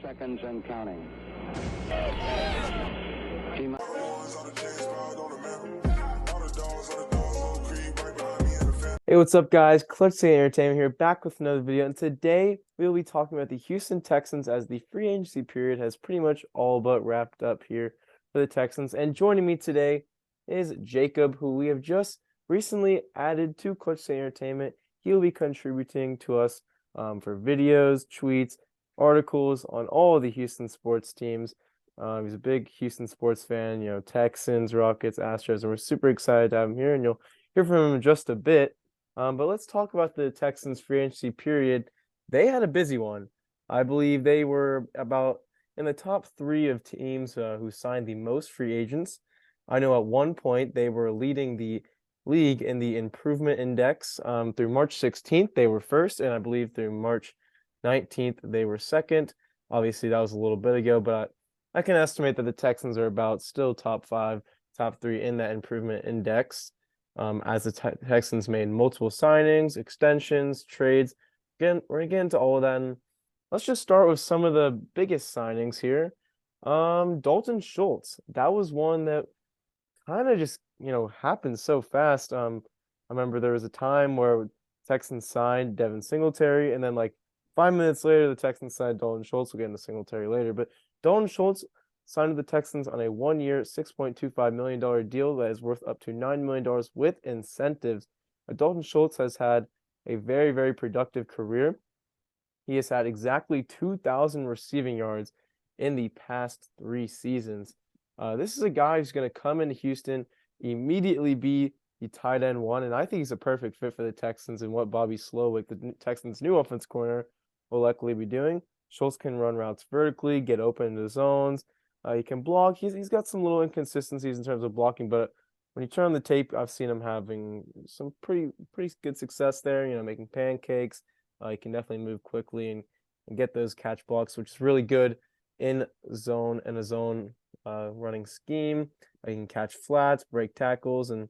seconds and counting. Hey, what's up, guys? Clutch City Entertainment here, back with another video. And today we'll be talking about the Houston Texans, as the free agency period has pretty much all but wrapped up here for the Texans. And joining me today is Jacob, who we have just recently added to Clutch City Entertainment. He'll be contributing to us for videos, tweets, articles on all the Houston sports teams. He's a big Houston sports fan, Texans, Rockets, Astros, and we're super excited to have him here, and you'll hear from him in just a bit. But let's talk about the Texans free agency period. They had a busy one. I believe they were about in the top three of teams who signed the most free agents. I know at one point they were leading the league in the improvement index. Through March 16th, they were first, and I believe through March 19th, they were second. Obviously, that was a little bit ago, but I can estimate that the Texans are about still top five, top three in that improvement index. As the Texans made multiple signings, extensions, trades. Again, we're going to get into all of that. And let's just start with some of the biggest signings here. Dalton Schultz. That was one that kind of just, happened so fast. I remember there was a time where Texans signed Devin Singletary, and then like 5 minutes later, the Texans signed Dalton Schultz. We'll get into Singletary later, but Dalton Schultz signed with the Texans on a 1-year, $6.25 million deal that is worth up to $9 million with incentives. Dalton Schultz has had a very, very productive career. He has had exactly 2,000 receiving yards in the past 3 seasons. This is a guy who's going to come into Houston, immediately be the tight end one, and I think he's a perfect fit for the Texans and what Bobby Slowick, the Texans' new offense corner, will likely be doing. Schultz can run routes vertically, get open into zones. He can block. He's got some little inconsistencies in terms of blocking, but when you turn on the tape, I've seen him having some pretty good success there. Making pancakes. He can definitely move quickly and get those catch blocks, which is really good in a zone running scheme. He can catch flats, break tackles, and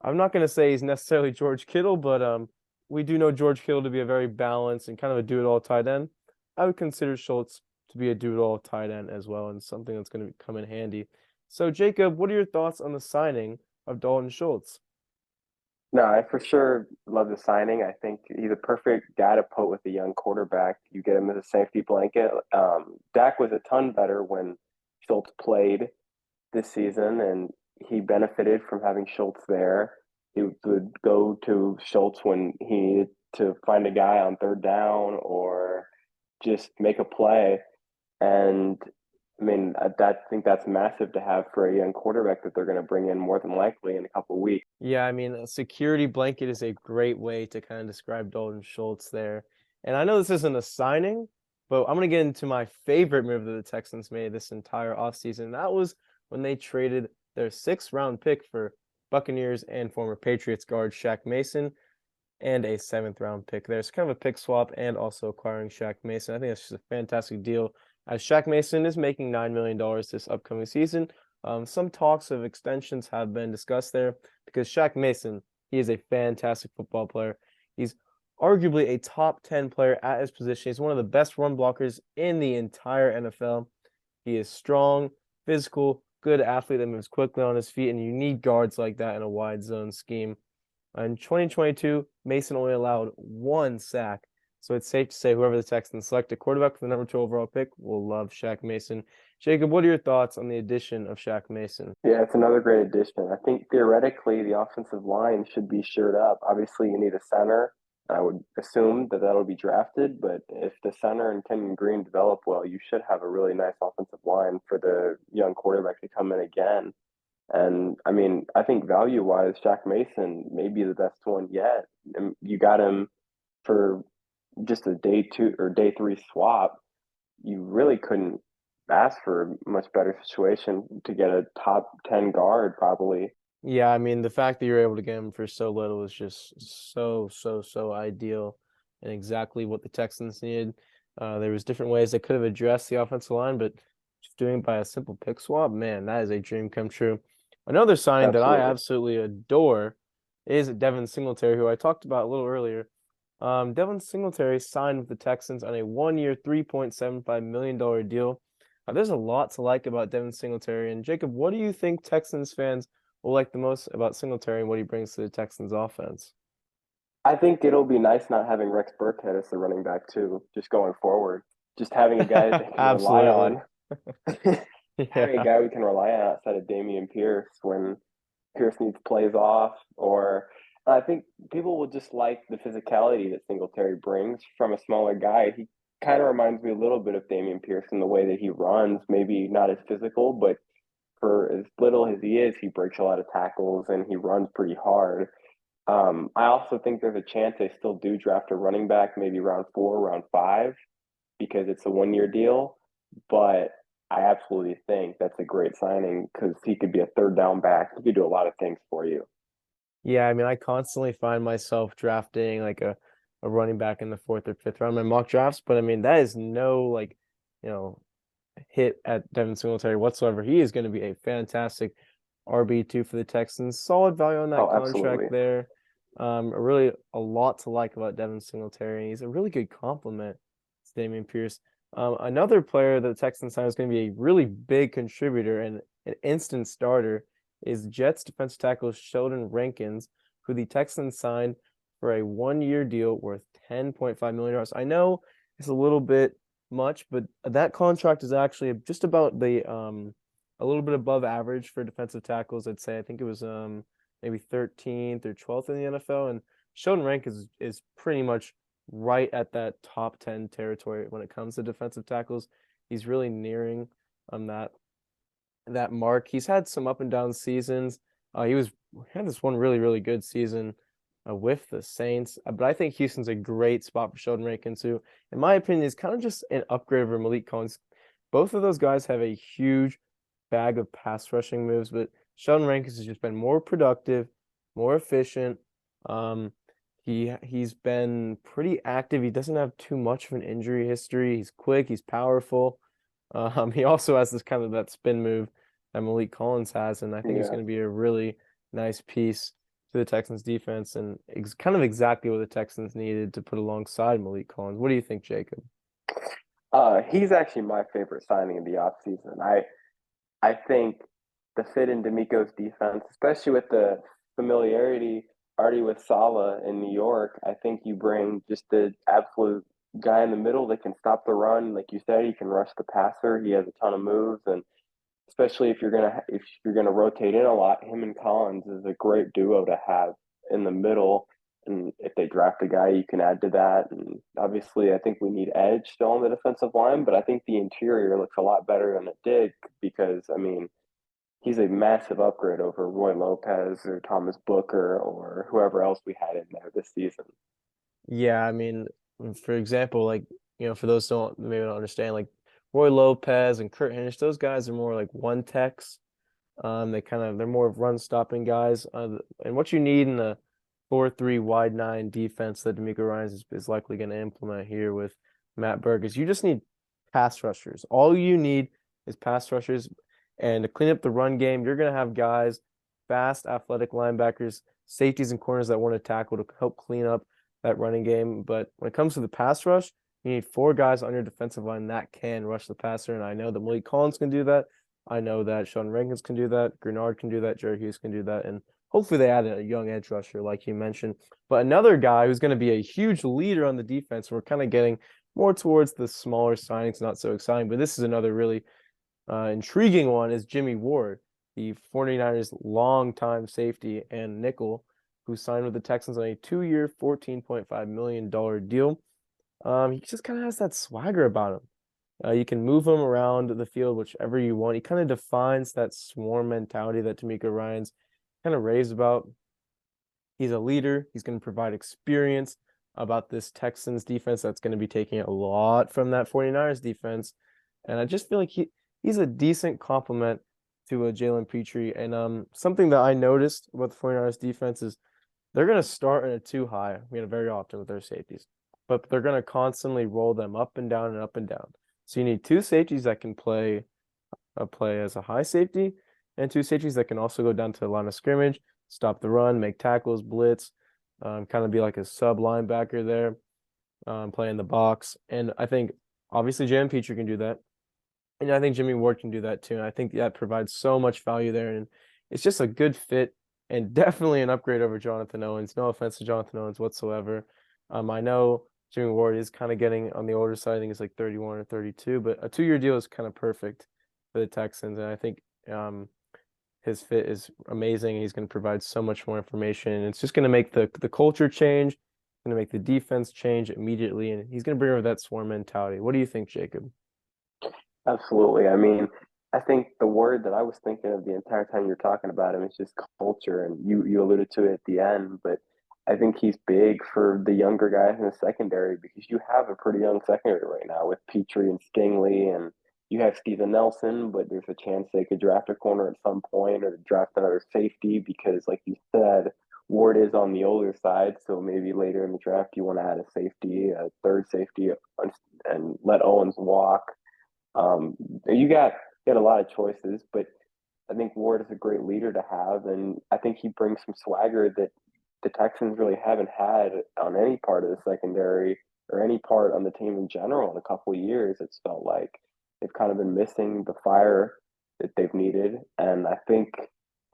I'm not going to say he's necessarily George Kittle, but we do know George Kittle to be a very balanced and kind of a do-it-all tight end. I would consider Schultz to be a do-it-all tight end as well, and something that's going to come in handy. So, Jacob, what are your thoughts on the signing of Dalton Schultz? No, I for sure love the signing. I think he's a perfect guy to put with a young quarterback. You get him as a safety blanket. Dak was a ton better when Schultz played this season, and he benefited from having Schultz there. He would go to Schultz when he needed to find a guy on third down or just make a play. And I mean, I think that's massive to have for a young quarterback that they're going to bring in more than likely in a couple of weeks. Yeah, I mean, a security blanket is a great way to kind of describe Dalton Schultz there. And I know this isn't a signing, but I'm going to get into my favorite move that the Texans made this entire offseason. That was when they traded their 6th-round pick for Buccaneers and former Patriots guard Shaq Mason, and a 7th-round pick. There's kind of a pick swap and also acquiring Shaq Mason. I think that's just a fantastic deal, as Shaq Mason is making $9 million this upcoming season. Some talks of extensions have been discussed there because Shaq Mason, he is a fantastic football player. He's arguably a top 10 player at his position. He's one of the best run blockers in the entire NFL. He is strong, physical, good athlete that moves quickly on his feet, and you need guards like that in a wide zone scheme. In 2022, Mason only allowed 1 sack. So it's safe to say whoever the Texans select a quarterback for the number 2 overall pick will love Shaq Mason. Jacob, what are your thoughts on the addition of Shaq Mason? Yeah, it's another great addition. I think theoretically the offensive line should be shored up. Obviously, you need a center. I would assume that that'll be drafted, but if the center and Kenyon Green develop well, you should have a really nice offensive line for the young quarterback to come in again. And I mean, I think value-wise, Shaq Mason may be the best one yet. And you got him for just a day 2 or day 3 swap. You really couldn't ask for a much better situation to get a top 10 guard, probably. Yeah, I mean, the fact that you're able to get him for so little is just so ideal, and exactly what the Texans needed. There was different ways they could have addressed the offensive line, but just doing it by a simple pick swap, man, that is a dream come true. Another signing that I absolutely adore is Devin Singletary, who I talked about a little earlier. Devin Singletary signed with the Texans on a 1-year, $3.75 million deal. There's a lot to like about Devin Singletary. And Jacob, what do you think Texans fans will like the most about Singletary and what he brings to the Texans offense? I think it'll be nice not having Rex Burkhead as the running back too, just going forward. Just having a guy that they can rely Absolutely. on. Having a Yeah. guy we can rely on outside of Damian Pierce when Pierce needs plays off, or I think people will just like the physicality that Singletary brings from a smaller guy. He kind of reminds me a little bit of Damian Pierce in the way that he runs, maybe not as physical, but for as little as he is, he breaks a lot of tackles and he runs pretty hard. I also think there's a chance they still do draft a running back, maybe round 4, round 5, because it's a 1 year deal. But I absolutely think that's a great signing because he could be a third down back. He could do a lot of things for you. Yeah, I mean, I constantly find myself drafting like a running back in the fourth or fifth round in my mock drafts, but I mean that is no like, you know, hit at Devin Singletary whatsoever. He is going to be a fantastic RB2 for the Texans. Solid value on that Oh, contract absolutely. there. Really a lot to like about Devin Singletary. He's a really good complement to Damian Pierce. Another player that the Texans signed is going to be a really big contributor and an instant starter is Jets defensive tackle Sheldon Rankins, who the Texans signed for a 1-year deal worth $10.5 million. I know it's a little bit much, but that contract is actually just about the a little bit above average for defensive tackles. I'd say I think it was maybe 13th or 12th in the NFL, and Sheldon Rank is pretty much right at that top 10 territory when it comes to defensive tackles. He's really nearing that mark. He's had some up and down seasons. He had this one really good season with the Saints, but I think Houston's a great spot for Sheldon Rankins, who, in my opinion, is kind of just an upgrade over Malik Collins. Both of those guys have a huge bag of pass rushing moves, but Sheldon Rankins has just been more productive, more efficient. Um, he's been pretty active. He doesn't have too much of an injury history. He's quick. He's powerful. He also has this kind of that spin move that Malik Collins has, and I think he's Yeah. going to be a really nice piece to the Texans defense and kind of exactly what the Texans needed to put alongside Malik Collins. What do you think, Jacob? He's actually my favorite signing of the offseason. I think the fit in D'Amico's defense, especially with the familiarity already with Sala in New York, I think you bring just the absolute guy in the middle that can stop the run. Like you said, he can rush the passer. He has a ton of moves, and especially if you're gonna rotate in a lot, him and Collins is a great duo to have in the middle. And if they draft a guy, you can add to that. And obviously, I think we need edge still on the defensive line, but I think the interior looks a lot better than it did because I mean he's a massive upgrade over Roy Lopez or Thomas Booker or whoever else we had in there this season. Yeah, I mean, for example, like, for those who don't maybe don't understand, like Roy Lopez and Kurt Hinish, those guys are more like one techs. They're more of run stopping guys. And what you need in a 4-3 wide 9 defense that D'Amico Ryans is likely going to implement here with Matt Berg is you just need pass rushers. All you need is pass rushers. And to clean up the run game, you're going to have guys, fast, athletic linebackers, safeties, and corners that want to tackle to help clean up that running game. But when it comes to the pass rush, you need 4 guys on your defensive line that can rush the passer. And I know that Malik Collins can do that. I know that Sean Rankins can do that. Grenard can do that. Jared Hughes can do that. And hopefully they add a young edge rusher, like you mentioned. But another guy who's going to be a huge leader on the defense, we're kind of getting more towards the smaller signings, not so exciting. But this is another really intriguing one is Jimmy Ward, the 49ers longtime safety and nickel, who signed with the Texans on a 2-year, $14.5 million deal. He just kind of has that swagger about him. You can move him around the field whichever you want. He kind of defines that swarm mentality that D'Amico Ryans kind of raves about. He's a leader. He's going to provide experience about this Texans defense that's going to be taking a lot from that 49ers defense. And I just feel like he's a decent complement to a Jalen Petrie. And something that I noticed about the 49ers defense is they're going to start in a 2 high, very often with their safeties, but they're going to constantly roll them up and down and up and down. So you need 2 safeties that can play as a high safety, and 2 safeties that can also go down to the line of scrimmage, stop the run, make tackles, blitz. kind of be like a sub linebacker there, play in the box. And I think obviously Jalen Petrie can do that. And I think Jimmy Ward can do that too. And I think that provides so much value there. And it's just a good fit and definitely an upgrade over Jonathan Owens. No offense to Jonathan Owens whatsoever. I know Jimmy Ward is kind of getting on the older side. I think it's like 31 or 32, but a 2-year deal is kind of perfect for the Texans. And I think his fit is amazing. He's going to provide so much more information. And it's just going to make the culture change, going to make the defense change immediately. And he's going to bring over that swarm mentality. What do you think, Jacob? Absolutely. I mean, I think the word that I was thinking of the entire time you're talking about him is just culture, and you alluded to it at the end, but I think he's big for the younger guys in the secondary because you have a pretty young secondary right now with Petrie and Stingley, and you have Steven Nelson, but there's a chance they could draft a corner at some point or draft another safety because, like you said, Ward is on the older side, so maybe later in the draft you want to add a safety, a third safety, and let Owens walk. um, you got a lot of choices, but I think Ward is a great leader to have, and I think he brings some swagger that the Texans really haven't had on any part of the secondary or any part on the team in general in a couple of years. It's felt like they've kind of been missing the fire that they've needed, and I think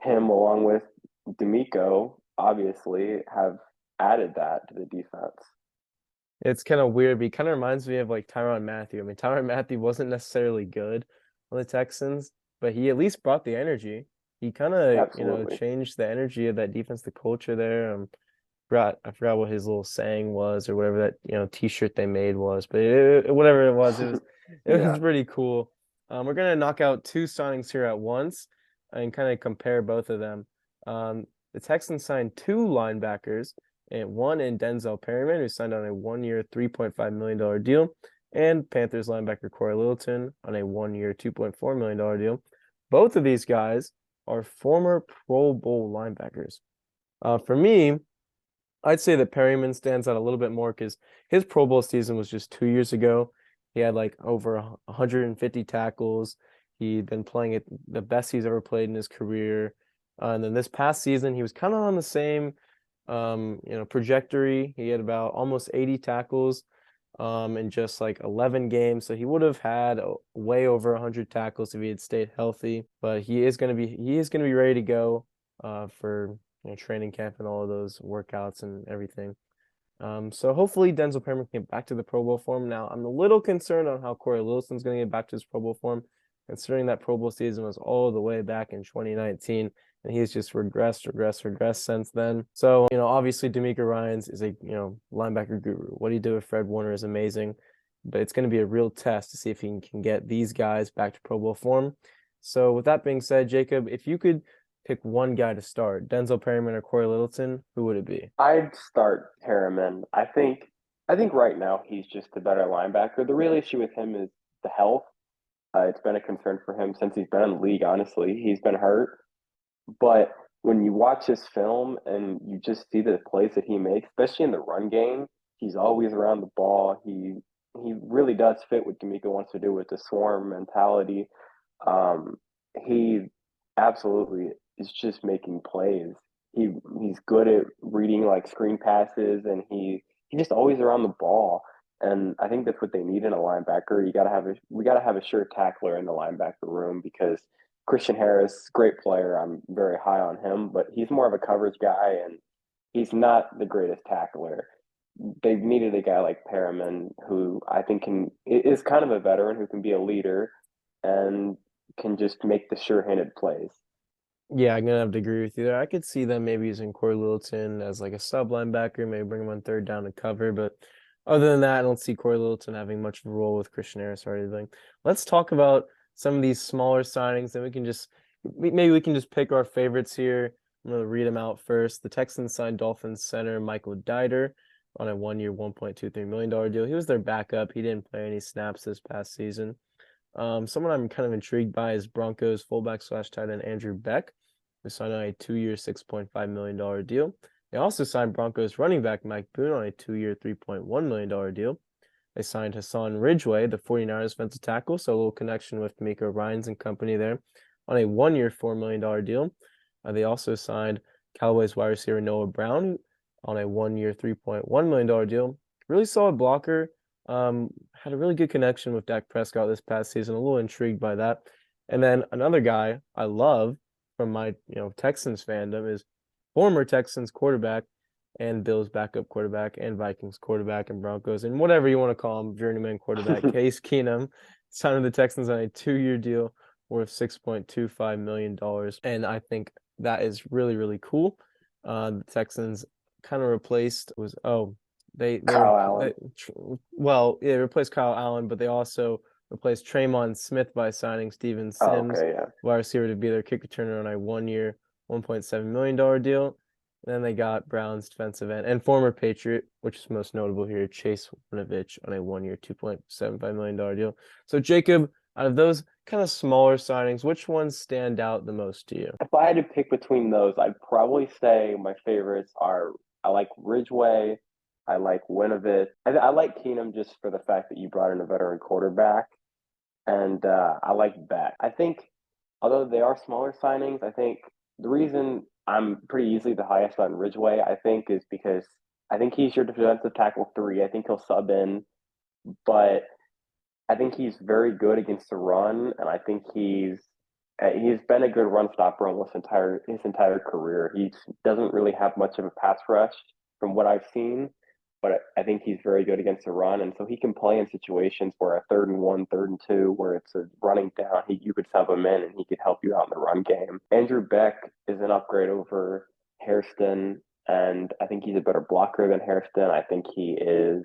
him along with D'Amico obviously have added that to the defense. It's kind of weird, but he kind of reminds me of like Tyrann Mathieu. I mean, Tyrann Mathieu wasn't necessarily good on the Texans, but he at least brought the energy. He kind of, Absolutely, changed the energy of that defense, the culture there. I forgot what his little saying was or whatever that, t-shirt they made was, but whatever it was yeah. pretty cool. We're gonna knock out two signings here at once and kind of compare both of them. The Texans signed two linebackers and one in Denzel Perryman, who signed on a 1-year, $3.5 million deal, and Panthers linebacker Corey Littleton on a 1-year, $2.4 million deal. Both of these guys are former Pro Bowl linebackers. For me, I'd say that Perryman stands out a little bit more because his Pro Bowl season was just 2 years ago. He had like over 150 tackles. He'd been playing it the best he's ever played in his career. And then this past season, he was kind of on the same, trajectory. He had about almost 80 tackles, in just like 11 games. So he would have had way over 100 tackles if he had stayed healthy. But he is gonna be ready to go, for training camp and all of those workouts and everything. So hopefully Denzel Perryman can get back to the Pro Bowl form. Now I'm a little concerned on how Corey Littleton's going to get back to his Pro Bowl form, considering that Pro Bowl season was all the way back in 2019, and he's just regressed since then. So obviously D'Amico Ryans is a linebacker guru. What he did with Fred Warner is amazing, but it's going to be a real test to see if he can get these guys back to Pro Bowl form. So with that being said, Jacob, if you could pick one guy to start, Denzel Perryman or Corey Littleton, who would it be? I'd start Harriman. I think right now he's just the better linebacker. The real issue with him is the health. It's been a concern for him since he's been in the league, honestly. He's been hurt. But when you watch his film and you just see the plays that he makes, especially in the run game, he's always around the ball. He really does fit what D'Amico wants to do with the swarm mentality. Um, he absolutely is just making plays. He's good at reading like screen passes, and he's just always around the ball. And I think that's what they need in a linebacker. We gotta have a sure tackler in the linebacker room because Christian Harris, great player. I'm very high on him, but he's more of a coverage guy, and he's not the greatest tackler. They've needed a guy like Perriman, who I think is kind of a veteran who can be a leader and can just make the sure-handed plays. Yeah, I'm gonna have to agree with you there. I could see them maybe using Corey Littleton as like a sub linebacker, maybe bring him on third down to cover. But other than that, I don't see Corey Littleton having much of a role with Christian Harris or anything. Let's talk about some of these smaller signings, and maybe we can just pick our favorites here. I'm gonna read them out first. The Texans signed Dolphins center Michael Dieter on a 1-year, $1.23 million deal. He was their backup. He didn't play any snaps this past season. Someone I'm kind of intrigued by is Broncos fullback slash tight end Andrew Beck, who signed on a 2-year, $6.5 million deal. They also signed Broncos running back Mike Boone on a 2-year, $3.1 million deal. They signed Hassan Ridgeway, the 49ers defensive tackle, so a little connection with D'Amico Ryans and company there, on a 1-year, $4 million deal. They also signed Cowboys wide receiver Noah Brown, on a 1 year, $3.1 million deal. Really solid blocker. Had a really good connection with Dak Prescott this past season. A little intrigued by that. And then another guy I love from my Texans fandom is former Texans quarterback and Bills backup quarterback and Vikings quarterback and Broncos and whatever you want to call him, journeyman quarterback, Case Keenum, signed with the Texans on a 2 year deal worth $6.25 million. And I think that is really, really cool. The Texans kind of replaced was Kyle Allen. they replaced Kyle Allen, but they also replaced Traymon Smith by signing Steven Oh, Sims, okay, yeah. wide receiver, to be their kick returner on a 1 year, $1.7 million deal. And then they got Browns defensive end and former Patriot, which is most notable here, Chase Winovich on a 1 year, $2.75 million deal. So Jacob, out of those kind of smaller signings, which ones stand out the most to you? If I had to pick between those, I'd probably say my favorites are I like Ridgeway, I like Winovich. I like Keenum just for the fact that you brought in a veteran quarterback, and I like Beck. I think, although they are smaller signings, I think the reason I'm pretty easily the highest on Ridgeway, I think, is because I think he's your defensive tackle three. I think he'll sub in, but I think he's very good against the run, and I think he's been a good run stopper almost his entire career. He doesn't really have much of a pass rush from what I've seen, but I think he's very good against the run, and so he can play in situations where a 3rd and 1, 3rd and 2, where it's a running down, you could sub him in and he could help you out in the run game. Andrew Beck is an upgrade over Hairston, and I think he's a better blocker than Hairston. I think he is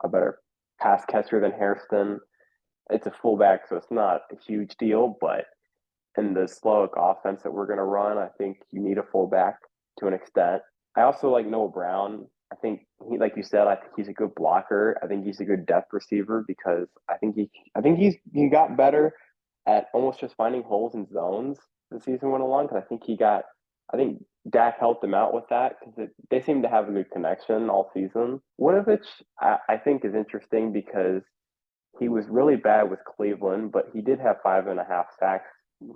a better pass catcher than Hairston. It's a fullback, so it's not a huge deal, but in the Slowick offense that we're going to run, I think you need a fullback to an extent. I also like Noah Brown. I think like you said, I think he's a good blocker. I think he's a good depth receiver because he got better at almost just finding holes in zones the season went along. Because I think Dak helped him out with that because they seem to have a good connection all season. Winovich, I think, is interesting because he was really bad with Cleveland, but he did have 5.5 sacks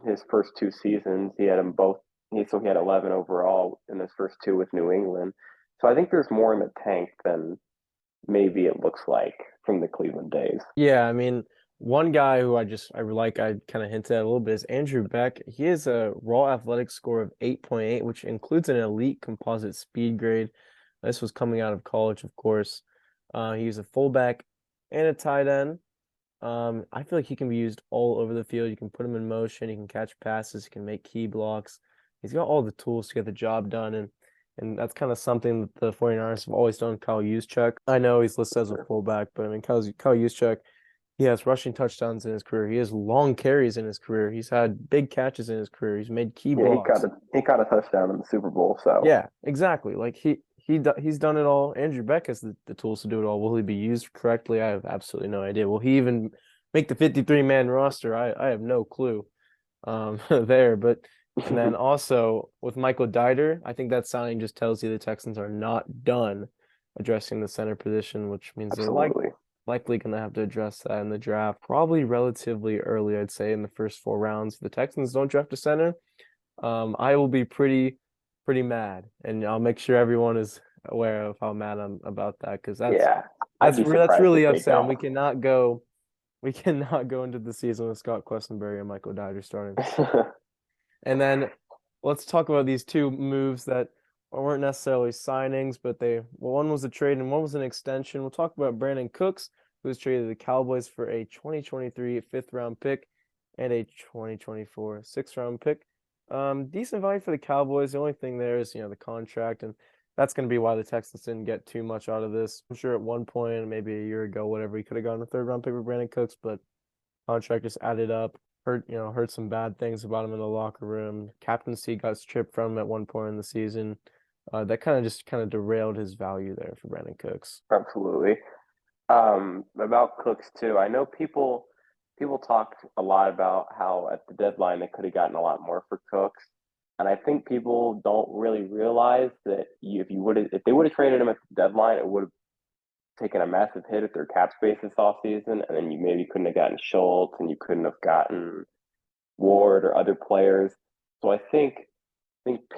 his first 2 seasons. He had them both. So he had 11 overall in his first 2 with New England. So I think there's more in the tank than maybe it looks like from the Cleveland days. Yeah, I mean, one guy who I kind of hinted at a little bit is Andrew Beck. He has a raw athletic score of 8.8, which includes an elite composite speed grade. This was coming out of college, of course. He's a fullback and a tight end. I feel like he can be used all over the field. You can put him in motion, he can catch passes, he can make key blocks. He's got all the tools to get the job done, and that's kind of something that the 49ers have always done. Kyle Juszczyk, I know he's listed as a fullback, but I mean, Kyle Juszczyk, he has rushing touchdowns in his career. He has long carries in his career. He's had big catches in his career. He's made key Yeah, blocks. he caught a touchdown in the Super Bowl. So Yeah, exactly. Like he's done it all. Andrew Beck has the tools to do it all. Will he be used correctly? I have absolutely no idea. Will he even make the 53-man roster? I have no clue there. But and then also with Michael Dieter, I think that signing just tells you the Texans are not done addressing the center position, which means they're absolutely. likely going to have to address that in the draft, probably relatively early, I'd say, in the first 4 rounds. If the Texans don't draft a center, I will be pretty mad, and I'll make sure everyone is aware of how mad I'm about that because Yeah, I'd be that's surprised really if they upsetting. don't. We cannot go into the season with Scott Questenberry and Michael Dieter starting. And then let's talk about these two moves that weren't necessarily signings, but one was a trade and one was an extension. We'll talk about Brandon Cooks, who was traded to the Cowboys for a 2023 5th-round pick and a 2024 6th-round pick. Decent value for the Cowboys. The only thing there is, the contract, and that's going to be why the Texans didn't get too much out of this. I'm sure at one point, maybe a year ago, whatever, he could have gotten a 3rd-round pick for Brandon Cooks, but contract just added up. Heard some bad things about him in the locker room. Captaincy got stripped from him at one point in the season. That kind of derailed his value there for Brandon Cooks. Absolutely. About Cooks too. I know people talked a lot about how at the deadline they could have gotten a lot more for Cooks, and I think people don't really realize that if they would have traded him at the deadline, it would have taken a massive hit at their cap space this offseason, and then you maybe couldn't have gotten Schultz, and you couldn't have gotten Ward or other players. So I think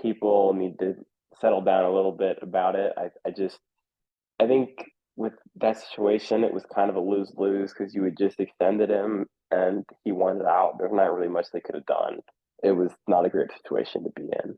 people need to settle down a little bit about it. I think with that situation, it was kind of a lose lose because you had just extended him and he wanted out. There's not really much they could have done. It was not a great situation to be in.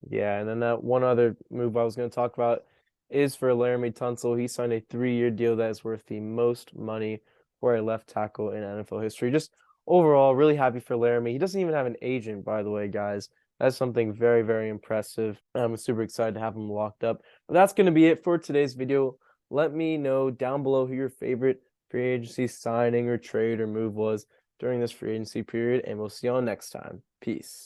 Yeah, and then that one other move I was going to talk about is for Laramie Tunsil. He signed a 3-year deal that is worth the most money for a left tackle in NFL history. Just overall, really happy for Laramie. He doesn't even have an agent, by the way, guys. That's something very, very impressive. I'm super excited to have him locked up. But that's going to be it for today's video. Let me know down below who your favorite free agency signing or trade or move was during this free agency period, and we'll see y'all next time. Peace.